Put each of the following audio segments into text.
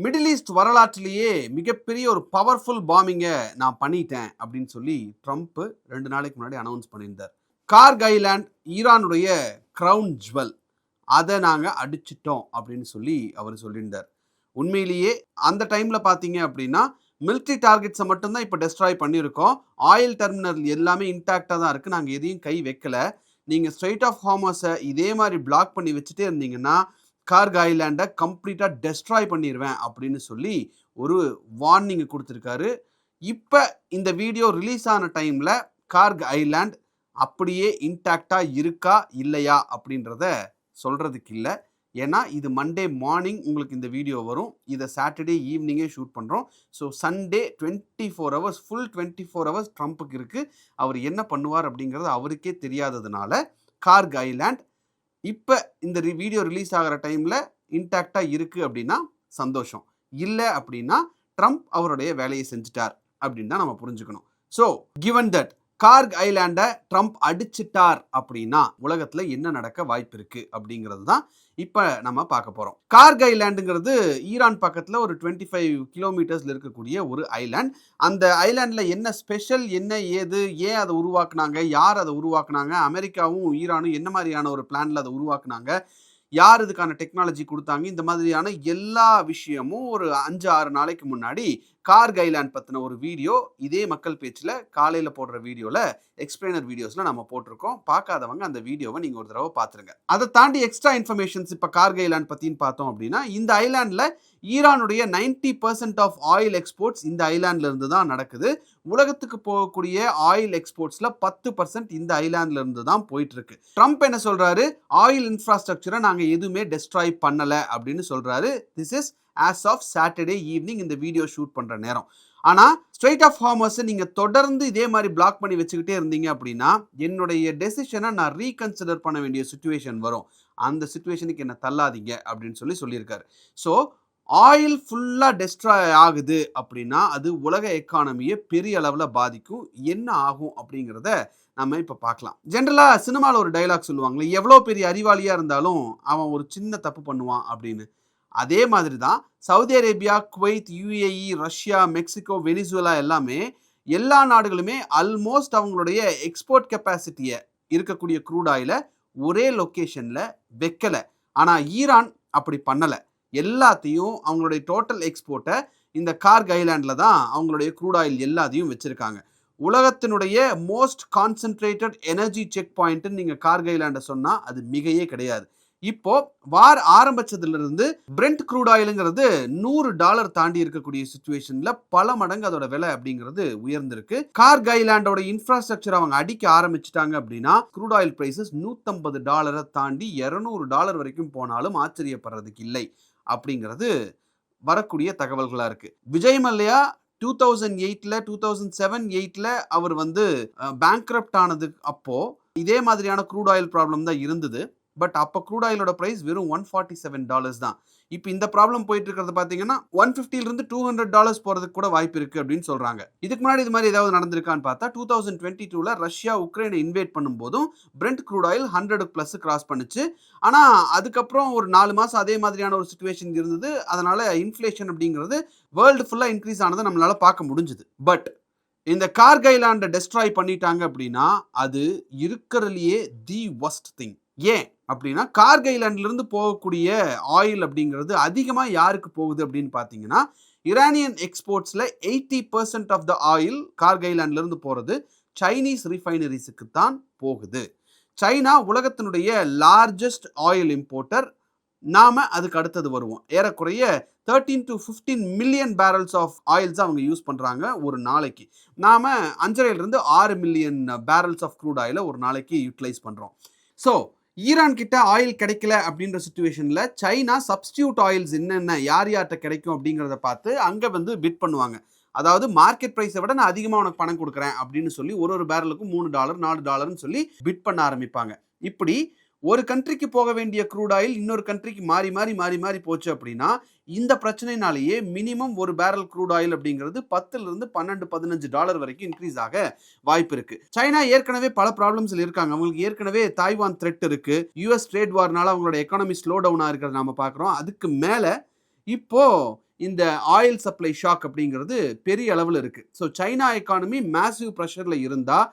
Middle east வரலாற்றிலேயே மிகப்பெரிய ஒரு பவர்ஃபுல் பாம்பிங்கை நான் பண்ணிட்டேன் அப்படின்னு சொல்லி ட்ரம்ப் 2 நாளைக்கு முன்னாடி அனௌன்ஸ் பண்ணியிருந்தார். கார்க் ஐலாண்ட் ஈரானுடைய கிரவுன் ஜுவல், அதை நாங்கள் அடிச்சிட்டோம் அப்படின்னு சொல்லி அவர் சொல்லியிருந்தார். உண்மையிலேயே அந்த டைமில் பார்த்தீங்க அப்படின்னா மிலிட்ரி டார்கெட்ஸை மட்டும்தான் இப்போ டெஸ்ட்ராய் பண்ணியிருக்கோம். ஆயில் டெர்மினல் எல்லாமே இன்டாக்டாக தான் இருக்குது. நாங்கள் எதையும் கை வைக்கலை. நீங்கள் ஸ்ட்ரெய்ட் ஆஃப் ஹார்மஸை இதே மாதிரி பிளாக் பண்ணி வச்சுட்டே இருந்தீங்கன்னா கார்க் ஐலாண்டை கம்ப்ளீட்டாக டெஸ்ட்ராய் பண்ணிடுவேன் அப்படின்னு சொல்லி ஒரு வார்னிங் கொடுத்துருக்காரு. இப்போ இந்த வீடியோ ரிலீஸ் ஆன டைமில் கார்க் ஐலாண்ட் அப்படியே இன்டாக்டாக இருக்கா இல்லையா அப்படின்றத சொல்கிறதுக்கு இல்லை. ஏன்னா இது மண்டே மார்னிங் உங்களுக்கு இந்த வீடியோ வரும். இதை சாட்டர்டே ஈவினிங்கே ஷூட் பண்ணுறோம். So Sunday 24 hours, full 24 hours ட்ரம்ப்புக்கு இருக்குது. அவர் என்ன பண்ணுவார் அப்படிங்கிறது அவருக்கே தெரியாததுனால கார்க் ஐலாண்ட் இப்போ இந்த வீடியோ ரிலீஸ் ஆகிற டைமில் இன்டாக்டாக இருக்குது அப்படின்னா சந்தோஷம். இல்லை அப்படின்னா ட்ரம்ப் அவருடைய வேலையை செஞ்சுட்டார் அப்படின்னு தான் நம்ம புரிஞ்சுக்கணும். ஸோ கிவன் தட் கார்க் ஐலாண்டை ட்ரம்ப் அடிச்சிட்டார் அப்படின்னா உலகத்தில் என்ன நடக்க வாய்ப்பு இருக்குது அப்படிங்கிறது தான் இப்போ நம்ம பார்க்க போகிறோம். கார்க் ஐலாண்டுங்கிறது ஈரான் பக்கத்தில் ஒரு 25 கிலோமீட்டர்ஸில் இருக்கக்கூடிய ஒரு ஐலாண்ட். அந்த ஐலாண்டில் என்ன ஸ்பெஷல், என்ன ஏது, ஏன் அதை உருவாக்குனாங்க, யார் அதை உருவாக்குனாங்க, அமெரிக்காவும் ஈரானும் என்ன மாதிரியான ஒரு பிளானில் அதை உருவாக்குனாங்க, யார் இதுக்கான டெக்னாலஜி கொடுத்தாங்க, இந்த மாதிரியான எல்லா விஷயமும் ஒரு 5-6 நாளைக்கு முன்னாடி கார்க் ஐலாண்ட் பற்றின ஒரு வீடியோ இதே மக்கள் பேச்சில் காலையில் போடுற வீடியோவில் எக்ஸ்பிளைனர் வீடியோஸில் நம்ம போட்டிருக்கோம். பார்க்காதவங்க அந்த வீடியோவை நீங்கள் ஒரு தடவை பார்த்துருங்க. அதை தாண்டி எக்ஸ்ட்ரா இன்ஃபர்மேஷன்ஸ் இப்போ கார்க் ஐலாண்ட் பற்றின்னு பார்த்தோம் அப்படின்னா, இந்த ஐலாண்டில் ஈரானுடைய 90% ஆஃப் ஆயில் எக்ஸ்போர்ட்ஸ் இந்த ஐலாண்டில் இருந்து தான் நடக்குது. உலகத்துக்கு போகக்கூடிய ஆயில் எக்ஸ்போர்ட்ஸில் 10% இந்த ஐலாண்டில் இருந்து தான் போயிட்டு இருக்கு. ட்ரம்ப் என்ன சொல்றாரு, ஆயில் இன்ஃப்ராஸ்ட்ரக்சரை நாங்கள் எதுவுமே டெஸ்ட்ராய் பண்ணலை அப்படின்னு சொல்றாரு. This is as of Saturday evening இந்த வீடியோ ஷூட் பண்ணுற நேரம். ஆனால் ஸ்ட்ரெய்ட் ஆஃப் ஹார்மஸை நீங்கள் தொடர்ந்து இதே மாதிரி பிளாக் பண்ணி வச்சுக்கிட்டே இருந்தீங்க அப்படின்னா என்னுடைய டெசிஷனை நான் ரீகன்சிடர் பண்ண வேண்டிய சுச்சுவேஷன் வரும். அந்த சுச்சுவேஷனுக்கு என்ன தள்ளாதீங்க அப்படின்னு சொல்லியிருக்காரு. ஸோ ஆயில் ஃபுல்லாக டெஸ்ட்ராய் ஆகுது அப்படின்னா அது உலக எக்கானமியை பெரிய அளவில் பாதிக்கும். என்ன ஆகும் அப்படிங்கிறத நம்ம இப்போ பார்க்கலாம். ஜென்ரலாக சினிமாவில் ஒரு டைலாக் சொல்லுவாங்களே, எவ்வளோ பெரிய அறிவாளியாக இருந்தாலும் அவன் ஒரு சின்ன தப்பு பண்ணுவான் அப்படின்னு. அதே மாதிரி தான் Saudi Arabia, Kuwait, UAE, Russia, Mexico, Venezuela எல்லா நாடுகளுமே ஆல்மோஸ்ட் அவங்களுடைய எக்ஸ்போர்ட் கெப்பாசிட்டியை இருக்கக்கூடிய க்ரூட் ஆயிலை ஒரே லொக்கேஷனில் வைக்கலை. ஆனால் ஈரான் அப்படி பண்ணலை. எல்லாத்தையும் அவங்களுடைய டோட்டல் எக்ஸ்போர்ட்டை இந்த கார்க் ஐலாண்டில் தான் அவங்களுடைய க்ரூட் ஆயில் எல்லாத்தையும் வச்சுருக்காங்க. உலகத்தினுடைய மோஸ்ட் கான்சென்ட்ரேட்டட் எனர்ஜி செக் பாயிண்ட்டுன்னு நீங்கள் கார்க் ஐலாண்டை சொன்னால் அது மிகையே கிடையாது. இப்போ வார் ஆரம்பிச்சதுலேருந்து பிரெண்ட் க்ரூட் ஆயிலுங்கிறது $100 தாண்டி இருக்கக்கூடிய சுச்சுவேஷன்ல பல மடங்கு அதோட விலை அப்படிங்கிறது உயர்ந்திருக்கு. கார்க் ஐலாண்டோட இன்ஃப்ராஸ்ட்ரக்சர் அவங்க அடிக்க ஆரம்பிச்சுட்டாங்க அப்படின்னா க்ரூட் ஆயில் பிரைசஸ் $150 தாண்டி $200 வரைக்கும் போனாலும் ஆச்சரியப்படுறதுக்கு இல்லை அப்படிங்கிறது வரக்கூடிய தகவல்களா இருக்கு. விஜய் மல்லையா 2008ல 2007-8ல அவர் பேங்க்ரப்ட் ஆனது அப்போ இதே மாதிரியான க்ரூட் ஆயில் ப்ராப்ளம் தான் இருந்தது. பட் அப்போ க்ரூட் ஆயிலோட ப்ரைஸ் வெறும் $147 தான். இப்போ இந்த ப்ராப்ளம் போயிட்டு இருக்கிறது பார்த்தீங்கன்னா $150 $200 போகிறதுக்கு கூட வாய்ப்பு இருக்குது அப்படின்னு சொல்கிறாங்க. இதுக்கு முன்னாடி இது மாதிரி ஏதாவது நடந்திருக்கான்னு பார்த்தா 2022ல ரஷ்யா உக்ரைனை இன்வேட் பண்ணும்போதும் பிரெண்ட் க்ரூட் ஆயில் 100+ கிராஸ் பண்ணுச்சு. ஆனால் அதுக்கப்புறம் ஒரு 4 மாதம் அதே மாதிரியான ஒரு சுச்சுவேஷன் இருந்தது. அதனால் இன்ஃப்ளேஷன் அப்படிங்கிறது வேர்ல்டு ஃபுல்லாக இன்க்ரீஸ் ஆனதை நம்மளால் பார்க்க முடிஞ்சுது. பட் இந்த கார்க் ஐலாண்டை டெஸ்ட்ராய் பண்ணிட்டாங்க அப்படின்னா அது இருக்கிறதுலையே தி ஒஸ்ட் திங். ஏன் அப்படின்னா கார்க் ஐலாண்ட்லேருந்து போகக்கூடிய ஆயில் அப்படிங்கிறது அதிகமாக யாருக்கு போகுது அப்படின்னு பார்த்தீங்கன்னா, இரானியன் எக்ஸ்போர்ட்ஸில் 80% ஆஃப் த ஆயில் கார்க் ஐலாண்ட்லேருந்து போகிறது சைனீஸ் ரிஃபைனரிஸுக்கு தான் போகுது. சைனா உலகத்தினுடைய லார்ஜஸ்ட் ஆயில் இம்போர்ட்டர். நாம் அதுக்கு அடுத்தது வருவோம். ஏறக்குறைய 13 to 15 million barrels of oils அவங்க யூஸ் பண்ணுறாங்க ஒரு நாளைக்கு. நாம் 5.5 to 6 million barrels of crude ஆயிலை ஒரு நாளைக்கு யூட்டிலைஸ் பண்ணுறோம். ஸோ ஈரான் கிட்ட ஆயில் கிடைக்கல அப்படின்ற சுச்சுவேஷனில் சைனா சப்ஸ்டியூட் ஆயில்ஸ் என்னென்ன யார்கிட்ட கிடைக்கும் அப்படிங்கிறத பார்த்து அங்கே பிட் பண்ணுவாங்க. அதாவது மார்க்கெட் ப்ரைஸை விட நான் அதிகமாக உனக்கு பணம் கொடுக்குறேன் அப்படின்னு சொல்லி ஒரு பேரலுக்கும் $3 $4 சொல்லி பிட் பண்ண ஆரம்பிப்பாங்க. இப்படி ஒரு கண்ட்ரிக்கு போக வேண்டிய க்ரூட் ஆயில் இன்னொரு கண்ட்ரிக்கு மாறி மாறி மாறி மாறி போச்சு அப்படின்னா இந்த பிரச்சனைனாலேயே மினிமம் ஒரு பேரல் க்ரூட் ஆயில் அப்படிங்கிறது $10 $12-15 வரைக்கும் இன்க்ரீஸ் ஆக வாய்ப்பு இருக்கு. சைனா ஏற்கனவே பல ப்ராப்ளம்ஸ்ல இருக்காங்க. அவங்களுக்கு ஏற்கனவே தாய்வான் த்ரெட் இருக்கு. யூஎஸ் ட்ரேட் வார்னால அவங்களோட எக்கானமி ஸ்லோ டவுனா இருக்கிறத நாம பார்க்குறோம். அதுக்கு மேல இப்போ இந்த ஆயில் சப்ளை ஷாக் அப்படிங்கிறது பெரிய அளவில் இருக்குது. ஸோ சைனா எக்கானமி மேசிவ் ப்ரெஷரில் இருந்தால்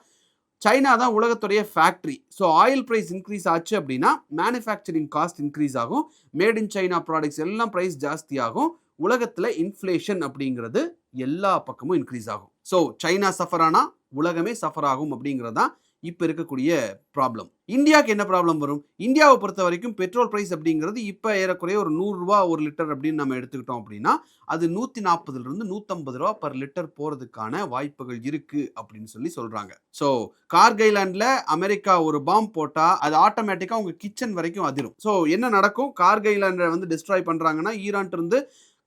சைனா தான் உலகத்துடைய factory. So oil price increase ஆச்சு அப்படின்னா மேனுஃபேக்சரிங் காஸ்ட் இன்க்ரீஸ் ஆகும், மேட் இன் சைனா ப்ராடக்ட்ஸ் எல்லாம் ப்ரைஸ் ஜாஸ்தி ஆகும், உலகத்தில் இன்ஃப்ளேஷன் அப்படிங்கிறது எல்லா பக்கமும் இன்க்ரீஸ் ஆகும். ஸோ சைனா சஃபர் ஆனால் உலகமே சஃபர் ஆகும் அப்படிங்கிறது தான் இப்போ இருக்கக்கூடிய ப்ராப்ளம். இந்தியாவுக்கு என்ன ப்ராப்ளம் வரும்? இந்தியாவை பொறுத்த வரைக்கும் பெட்ரோல் ப்ரைஸ் அப்படிங்கிறது இப்போ ஏறக்குறைய ஒரு 100 ரூபா ஒரு லிட்டர் அப்படின்னு நம்ம எடுத்துக்கிட்டோம் அப்படின்னா அது 140 150 ரூபா பர் லிட்டர் போகிறதுக்கான வாய்ப்புகள் இருக்கு அப்படின்னு சொல்கிறாங்க. ஸோ கார்கைலாண்டில் அமெரிக்கா ஒரு பாம்பு போட்டால் அது ஆட்டோமேட்டிக்காக உங்கள் கிச்சன் வரைக்கும் அதிரும். ஸோ என்ன நடக்கும்? கார்கைலாண்டை வந்து டிஸ்ட்ராய் பண்ணுறாங்கன்னா ஈரான்ட்டு இருந்து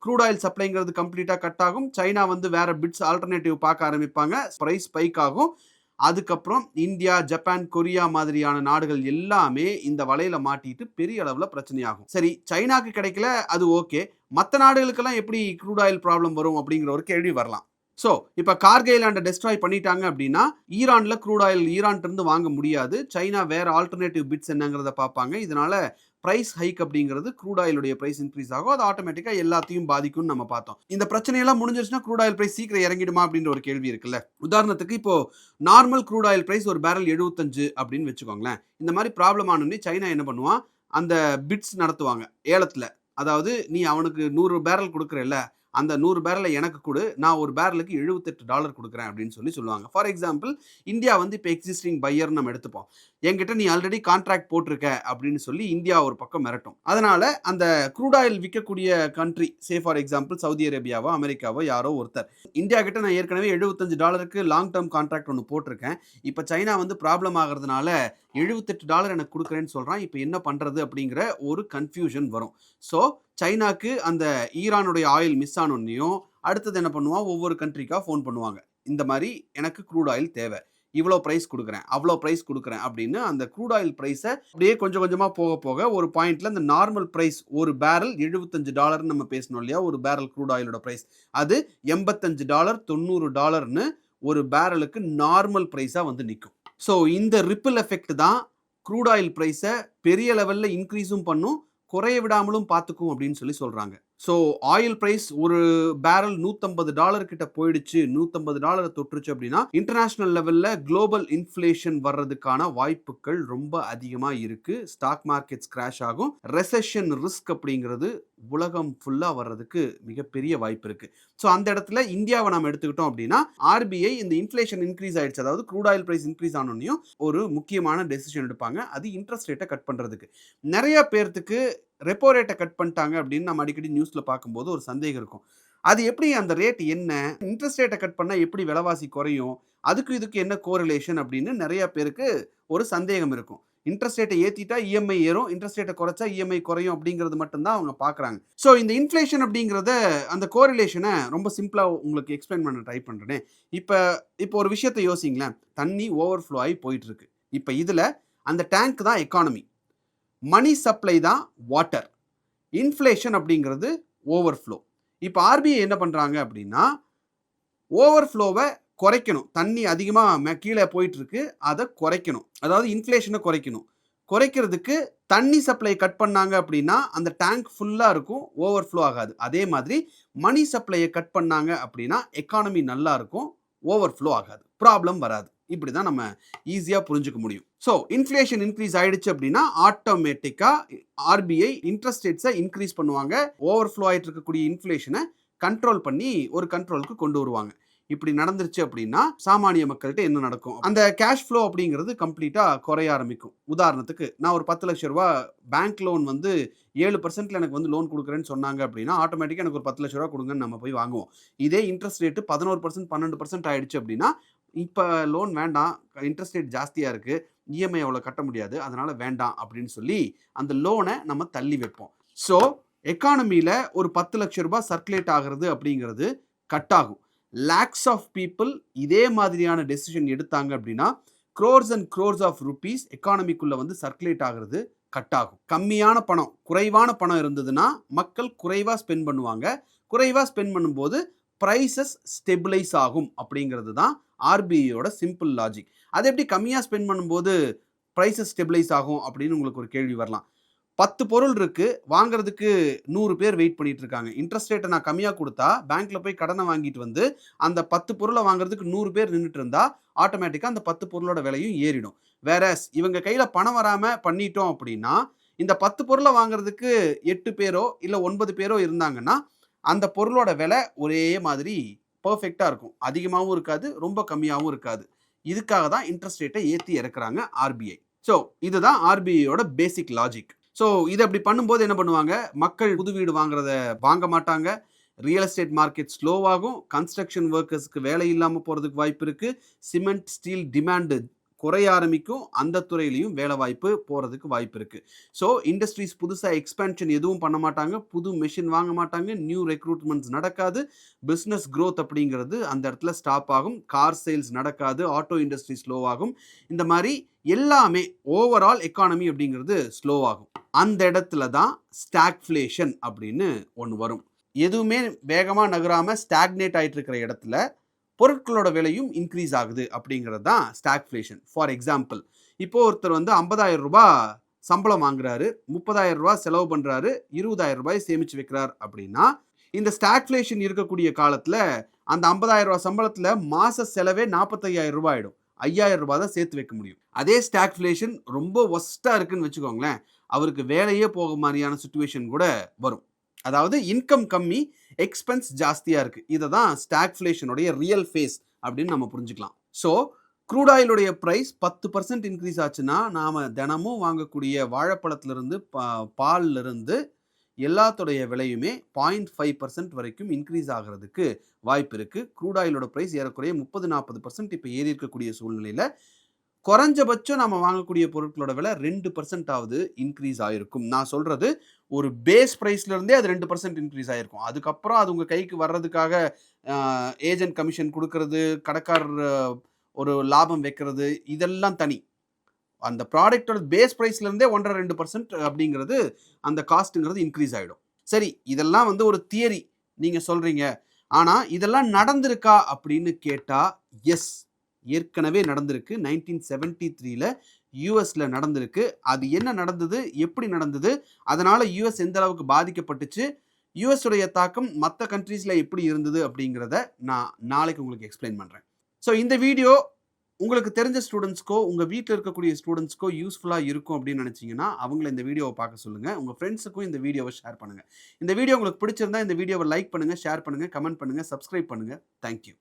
க்ரூட் ஆயில் சப்ளைங்கிறது கம்ப்ளீட்டாக கட் ஆகும். சைனா வந்து வேற பிட்ஸ் ஆல்டர்னேட்டிவ் பார்க்க ஆரம்பிப்பாங்க, ப்ரைஸ் ஸ்பைக் ஆகும். அதுக்கப்புறம் இந்தியா, ஜப்பான், கொரியா மாதிரியான நாடுகள் எல்லாமே இந்த வலையில மாட்டிட்டு பெரிய அளவில் பிரச்சனையாகும். சரி, சைனாக்கு கிடைக்கல, அது ஓகே, மற்ற நாடுகளுக்கெல்லாம் எப்படி க்ரூட் ஆயில் ப்ராப்ளம் வரும் அப்படிங்கிற ஒரு கேள்வி வரலாம். ஸோ இப்போ கார்கைலாண்டை டெஸ்ட்ராய் பண்ணிட்டாங்க அப்படின்னா ஈரானில் க்ரூட் ஆயில் ஈரான்ட்டு வாங்க முடியாது. சைனா வேற ஆல்டர்னேட்டிவ் பிட்ஸ் என்னங்கிறத பார்ப்பாங்க. இதனால ப்ரைஸ் ஹைக் அப்படிங்கிறது க்ரூட் ஆயிலுடைய ப்ரைஸ் இன்க்ரீஸ் ஆகும். அது ஆட்டோமேட்டிக்காக எல்லாத்தையும் பாதிக்கும்னு நம்ம பார்த்தோம். இந்த பிரச்சனையெல்லாம் முடிஞ்சிருச்சுன்னா க்ரூட் ஆயில் ப்ரைஸ் சீக்கிரம் இறங்கிடுமா அப்படின்ற ஒரு கேள்வி இருக்குல்ல. உதாரணத்துக்கு இப்போ நார்மல் க்ரூட் ஆயில் ப்ரைஸ் ஒரு பேரல் 75 அப்படின்னு வச்சுக்கோங்களேன். இந்த மாதிரி ப்ராப்ளம் ஆனோடனே சைனா என்ன பண்ணுவான், அந்த பிட்ஸ் நடத்துவாங்க ஏலத்தில். அதாவது நீ அவனுக்கு 100 பேரல் கொடுக்குறல்ல, அந்த 100 பேரலை எனக்கு கொடு, நான் ஒரு பேரலுக்கு $78 கொடுக்குறேன் அப்படின்னு சொல்லுவாங்க. ஃபார் எக்ஸாம்பிள் இந்தியா வந்து இப்போ எக்ஸிஸ்டிங் பையர் நம்ம எடுத்துப்போம். என்கிட்ட நீ ஆல்ரெடி கான்ட்ராக்ட் போட்டிருக்க அப்படின்னு சொல்லி இந்தியா ஒரு பக்கம் மிரட்டும். அதனால அந்த க்ரூட் ஆயில் விற்கக்கூடிய country, say for example Saudi அரேபியாவோ அமெரிக்காவோ யாரோ ஒருத்தர், இந்தியா கிட்ட நான் ஏற்கனவே $75 லாங் டேர்ம் கான்ட்ராக்ட் ஒன்று போட்டிருக்கேன், இப்போ சைனா வந்து ப்ராப்ளம் ஆகிறதுனால $78 எனக்கு கொடுக்குறேன்னு சொல்கிறான், இப்போ என்ன பண்ணுறது அப்படிங்கிற ஒரு கன்ஃபியூஷன் வரும். ஸோ சைனாக்கு அந்த ஈரானுடைய ஆயில் மிஸ் ஆனோன்னையும் அடுத்தது என்ன பண்ணுவான், ஒவ்வொரு கண்ட்ரிக்காக ஃபோன் பண்ணுவாங்க. இந்த மாதிரி எனக்கு க்ரூட் ஆயில் தேவை, இவ்வளோ ப்ரைஸ் கொடுக்குறேன், அவ்வளோ ப்ரைஸ் கொடுக்குறேன் அப்படின்னு அந்த க்ரூட் ஆயில் ப்ரைஸை அப்படியே கொஞ்சம் கொஞ்சமாக போக போக ஒரு பாயிண்ட்ல இந்த நார்மல் ப்ரைஸ் ஒரு பேரல் $75 நம்ம பேசணும் இல்லையா, ஒரு பேரல் க்ரூட் ஆயிலோட ப்ரைஸ் அது $85 $90 ஒரு பேரலுக்கு நார்மல் ப்ரைஸாக வந்து நிற்கும். ஸோ இந்த ரிப்பிள் எஃபெக்ட் தான் க்ரூட் ஆயில் ப்ரைஸை பெரிய லெவலில் இன்க்ரீஸும் பண்ணும், குறைய விடாமலும் பார்த்துக்கும் அப்படின்னு சொல்கிறாங்க. ஸோ ஆயில் ப்ரைஸ் ஒரு பேரல் $150 கிட்ட போயிடுச்சு, $150 தொற்றுச்சு அப்படின்னா இன்டர்நேஷனல் லெவலில் குளோபல் இன்ஃப்ளேஷன் வர்றதுக்கான வாய்ப்புகள் ரொம்ப அதிகமாக இருக்கு. ஸ்டாக் மார்க்கெட்ஸ் கிராஷ் ஆகும், ரெசெஷன் ரிஸ்க் அப்படிங்கிறது உலகம் ஃபுல்லாக வர்றதுக்கு மிகப்பெரிய வாய்ப்பு இருக்கு. ஸோ அந்த இடத்துல இந்தியாவை நம்ம எடுத்துக்கிட்டோம் அப்படின்னா ஆர்பிஐ இந்த இன்ஃப்ளேஷன் இன்க்ரீஸ் ஆயிடுச்சு, அதாவது க்ரூட் ஆயில் ப்ரைஸ் இன்க்ரீஸ் ஆனோன்னையும் ஒரு முக்கியமான டெசிஷன் எடுப்பாங்க, அது இன்ட்ரெஸ்ட் ரேட்டை கட் பண்ணுறதுக்கு. நிறைய பேர்த்துக்கு ரெப்போ ரேட்டை கட் பண்ணிட்டாங்க அப்படின்னு நம்ம அடிக்கடி நியூஸில் பார்க்கும்போது ஒரு சந்தேகம் இருக்கும். அது எப்படி, அந்த ரேட் என்ன, இன்ட்ரெஸ்ட் ரேட்டை கட் பண்ணால் எப்படி விலைவாசி குறையும், அதுக்கு இதுக்கு என்ன கோரிலேஷன் அப்படின்னு நிறைய பேருக்கு ஒரு சந்தேகம் இருக்கும். இன்ட்ரெஸ்ட் ரேட்டை ஏற்றிட்டா இஎம்ஐ ஏறும், இன்ட்ரெஸ்ட் ரேட்டை குறைச்சா இஎம்ஐ குறையும் அப்படிங்கிறது மட்டும்தான் அவங்க பார்க்குறாங்க. ஸோ இந்த இன்ஃப்ளேஷன் அப்படிங்கிறத அந்த கோரிலேஷனை ரொம்ப சிம்பிளாக உங்களுக்கு எக்ஸ்பிளைன் பண்ண ட்ரை பண்ணுறேன். இப்போ ஒரு விஷயத்தை யோசிங்களேன், தண்ணி ஓவர்ஃப்ளோ ஆகி போயிட்டுருக்கு. இப்போ இதில் அந்த டேங்க் தான் எக்கானமி, மணி சப்ளை தான் வாட்டர், இன்ஃப்ளேஷன் அப்படிங்கிறது ஓவர்ஃப்ளோ. இப்போ ஆர்பிஐ என்ன பண்ணுறாங்க அப்படின்னா ஓவர்ஃப்ளோவை குறைக்கணும், தண்ணி அதிகமாக கீழே போயிட்டுருக்கு அதை குறைக்கணும், அதாவது இன்ஃப்ளேஷனை குறைக்கணும். குறைக்கிறதுக்கு தண்ணி சப்ளை கட் பண்ணாங்க அப்படின்னா அந்த டேங்க் ஃபுல்லாக இருக்கும், ஓவர்ஃப்ளோ ஆகாது. அதே மாதிரி மணி சப்ளையை கட் பண்ணாங்க அப்படின்னா எக்கானமி நல்லா இருக்கும், ஓவர்ஃப்ளோ ஆகாது, ப்ராப்ளம் வராது. இப்படி தான் நம்ம ஈஸியாக புரிஞ்சுக்க முடியும். ஸோ இன்ஃப்ளேஷன் இன்க்ரீஸ் ஆயிடுச்சு அப்படின்னா ஆட்டோமேட்டிக்காக ஆர்பிஐ இன்ட்ரெஸ்ட் ரேட்ஸை இன்க்ரீஸ் பண்ணுவாங்க, ஓவர்ஃப்ளோ ஆகிட்டு இருக்கக்கூடிய இன்ஃப்ளேஷனை கண்ட்ரோல் பண்ணி ஒரு கண்ட்ரோலுக்கு கொண்டு வருவாங்க. இப்படி நடந்துருச்சு அப்படின்னா சாமானிய மக்கள்கிட்ட என்ன நடக்கும், அந்த கேஷ் ஃப்ளோ அப்படிங்கிறது கம்ப்ளீட்டாக குறைய ஆரம்பிக்கும். உதாரணத்துக்கு நான் ஒரு 10 லட்ச ரூபா பேங்க் லோன் வந்து 7% எனக்கு வந்து லோன் கொடுக்குறேன்னு சொன்னாங்க அப்படின்னா ஆட்டோமேட்டிக்காக எனக்கு ஒரு 10 லட்ச ரூபா கொடுங்கன்னு நம்ம போய் வாங்குவோம். இதே இன்ட்ரெஸ்ட் ரேட்டு 11% 12% ஆயிடுச்சு அப்படின்னா இப்போ லோன் வேண்டாம், இன்ட்ரெஸ்ட் ரேட் ஜாஸ்தியாக இருக்குது, இஎம்ஐ அவ்வளோ கட்ட முடியாது, அதனால் வேண்டாம் அப்படின்னு சொல்லி அந்த லோனை நம்ம தள்ளி வைப்போம். ஸோ எக்கானமியில் ஒரு 10 லட்ச ரூபாய் சர்க்குலேட் ஆகிறது அப்படிங்கிறது கட் ஆகும். லேக்ஸ் ஆஃப் பீப்புள் இதே மாதிரியான டெசிஷன் எடுத்தாங்க அப்படின்னா crores and crores of rupees எக்கானமிக்குள்ளே வந்து சர்க்குலேட் ஆகிறது கட் ஆகும். கம்மியான பணம், குறைவான பணம் இருந்ததுன்னா மக்கள் குறைவாக ஸ்பெண்ட் பண்ணுவாங்க, குறைவாக ஸ்பெண்ட் பண்ணும்போது ப்ரைஸஸ் ஸ்டெபிளைஸ் ஆகும் அப்படிங்கிறது தான் ஆர்பிஐயோட சிம்பிள் லாஜிக். அது எப்படி கம்மியாக ஸ்பெண்ட் பண்ணும்போது ப்ரைஸஸ் ஸ்டெபிளைஸ் ஆகும் அப்படின்னு உங்களுக்கு ஒரு கேள்வி வரலாம். 10 பொருள் இருக்கு. வாங்குறதுக்கு 100 பேர் வெயிட் பண்ணிட்டு இருக்காங்க. இன்ட்ரெஸ்ட் ரேட்ட நான் கம்மியா குடுத்தா, பேங்க்ல போய் கடன வாங்கிட்டு வந்து, அந்த 10 பொருள வாங்குறதுக்கு 100 பேர் நின்னுட்டு இருந்தா, ஆட்டோமேட்டிக்கா அந்த 10 பொருளோட விலையும் ஏறிடும். வேறஸ் இவங்க கையில பணம் வராம பண்ணிட்டோம் அப்படின்னா, இந்த 10 பொருள வாங்குறதுக்கு 8 பேரோ, இல்ல 9 பேரோ இருந்தாங்கன்னா, அந்த பொருளோட விலை ஒரே மாதிரி பெர்ஃபெக்ட்டா இருக்கும். அதிகமாவும் இருக்காது, ரொம்ப கம்மியாவும் இருக்காது. இதுக்காக தான் இன்ட்ரெஸ்ட் ரேட்ட ஏத்தி இறக்குறாங்க ஆர்பிஐ. ஸோ இதுதான் ஆர்பிஐயோட பேசிக் லாஜிக். ஸோ இத அப்படி பண்ணும்போது என்ன பண்ணுவாங்க, மக்கள் புது வீடு வாங்குறத வாங்க மாட்டாங்க. ரியல் எஸ்டேட் மார்க்கெட் ஸ்லோவாகும். கன்ஸ்ட்ரக்ஷன் வொர்க்கர்ஸ்க்கு வேலை இல்லாம போறதுக்கு வாய்ப்பு இருக்கு. சிமெண்ட், ஸ்டீல் டிமாண்ட் குறைய ஆரம்பிக்கும். அந்த துறையிலயும் வேலை வாய்ப்பு போறதுக்கு வாய்ப்பு இருக்கு. ஸோ இண்டஸ்ட்ரீஸ் புதுசா எக்ஸ்பேன்ஷன் எதுவும் பண்ண மாட்டாங்க. புது மெஷின் வாங்க மாட்டாங்க. நியூ ரெக்ரூட்மெண்ட்ஸ் நடக்காது. பிசினஸ் குரோத் அப்படிங்கிறது அந்த இடத்துல ஸ்டாப் ஆகும். கார் சேல்ஸ் நடக்காது. ஆட்டோ இண்டஸ்ட்ரி ஸ்லோ ஆகும். இந்த மாதிரி எல்லாமே ஓவரால் எக்கானமி அப்படிங்கிறது ஸ்லோ ஆகும். அந்த இடத்துல தான் ஸ்டாக்ஃப்ளேஷன் அப்படின்னு ஒன்று வரும். எதுவுமே வேகமா நகராம ஸ்டாக்னேட் ஆயிட்டு இருக்கிற இடத்துல பொருட்களோட விலையும் இன்க்ரீஸ் ஆகுது அப்படிங்கிறது தான் ஸ்டாக்ஃப்ளேஷன். ஃபார் எக்ஸாம்பிள், இப்போ ஒருத்தர் வந்து 50,000 ரூபாய் சம்பளம் வாங்குறாரு, 30,000 ரூபாய் செலவு பண்றாரு, 20,000 ரூபாய் சேமிச்சு வைக்கிறார் அப்படின்னா, இந்த ஸ்டாக்ஃப்ளேஷன் இருக்கக்கூடிய காலத்துல அந்த 50,000 ரூபாய் சம்பளத்துல மாச செலவே 45,000 ரூபாய் ஆயிடும். 5,000 ரூபாய் தான் சேர்த்து வைக்க முடியும். அதே ஸ்டாக்ஃப்ளேஷன் ரொம்ப ஒஸ்டா இருக்குன்னு வச்சுக்கோங்களேன், அவருக்கு வேலையே போக மாதிரியான சிச்சுவேஷன் கூட வரும். அதாவது இன்கம் கம்மி, எக்ஸ்பென்ஸ் ஜாஸ்தியா இருக்கு. இதை தான் ஸ்டாக்ஃப்ளேஷனுடைய ரியல் ஃபேஸ் அப்படின்னு நம்ம புரிஞ்சுக்கலாம். ஸோ க்ரூட் ஆயிலுடைய ப்ரைஸ் 10% இன்க்ரீஸ் ஆச்சுன்னா, நாம தினமும் வாங்கக்கூடிய வாழைப்பழத்திலிருந்து பால்ல இருந்து எல்லாத்துடைய விலையுமே 0.5% வரைக்கும் இன்க்ரீஸ் ஆகிறதுக்கு வாய்ப்பு இருக்கு. க்ரூட் ஆயிலோட ப்ரைஸ் ஏறக்குறைய 30-40% இப்போ ஏறி இருக்கக்கூடிய சூழ்நிலையில குறைஞ்சபட்சம் நம்ம வாங்கக்கூடிய பொருட்களோட விலை 2% ஆவது இன்க்ரீஸ் ஆயிருக்கும். நான் சொல்றது ஒரு பேஸ் பிரைஸ்ல இருந்தே அது 2% இன்க்ரீஸ் ஆயிருக்கும். அதுக்கப்புறம் அது உங்க கைக்கு வர்றதுக்காக ஏஜென்ட் கமிஷன் கொடுக்கறது, கடைக்காரர் ஒரு லாபம் வைக்கிறது, இதெல்லாம் தனி. அந்த ப்ராடக்டோட பேஸ் பிரைஸ்ல இருந்தே 1.5-2% அப்படிங்கிறது அந்த காஸ்ட்ங்கிறது இன்க்ரீஸ் ஆயிடும். சரி, இதெல்லாம் வந்து ஒரு தியரி நீங்க சொல்றீங்க. ஆனா இதெல்லாம் நடந்திருக்கா அப்படின்னு கேட்டா எஸ், ஏற்கனவே நடந்திருக்கு. 1973ல யூஎஸ்ல நடந்திருக்கு. அது என்ன நடந்தது, எப்படி நடந்தது, அதனால யூஎஸ் எந்த அளவுக்கு பாதிக்கப்பட்டுச்சு, யூஎஸ் உடைய தாக்கம் மற்ற கண்ட்ரீஸ்ல எப்படி இருந்தது அப்படிங்கிறத நான் நாளைக்கு உங்களுக்கு எக்ஸ்பிளைன் பண்றேன். ஸோ இந்த வீடியோ உங்களுக்கு தெரிஞ்ச ஸ்டூடெண்ட்ஸ்க்கோ, உங்க வீட்டில் இருக்கக்கூடிய ஸ்டூடெண்ட்ஸ்க்கோ யூஸ்ஃபுல்லாக இருக்கும் அப்படின்னு நினச்சிங்கன்னா, அவங்கள இந்த வீடியோவை பார்க்க சொல்லுங்கள். உங்கள் ஃப்ரெண்ட்ஸுக்கும் இந்த வீடியோவை ஷேர் பண்ணுங்கள். இந்த வீடியோ உங்களுக்கு பிடிச்சிருந்தா இந்த வீடியோவை லைக் பண்ணுங்கள், ஷேர் பண்ணுங்கள், கமெண்ட் பண்ணுங்கள், சப்ஸ்கிரைப் பண்ணுங்கள். தேங்க்யூ.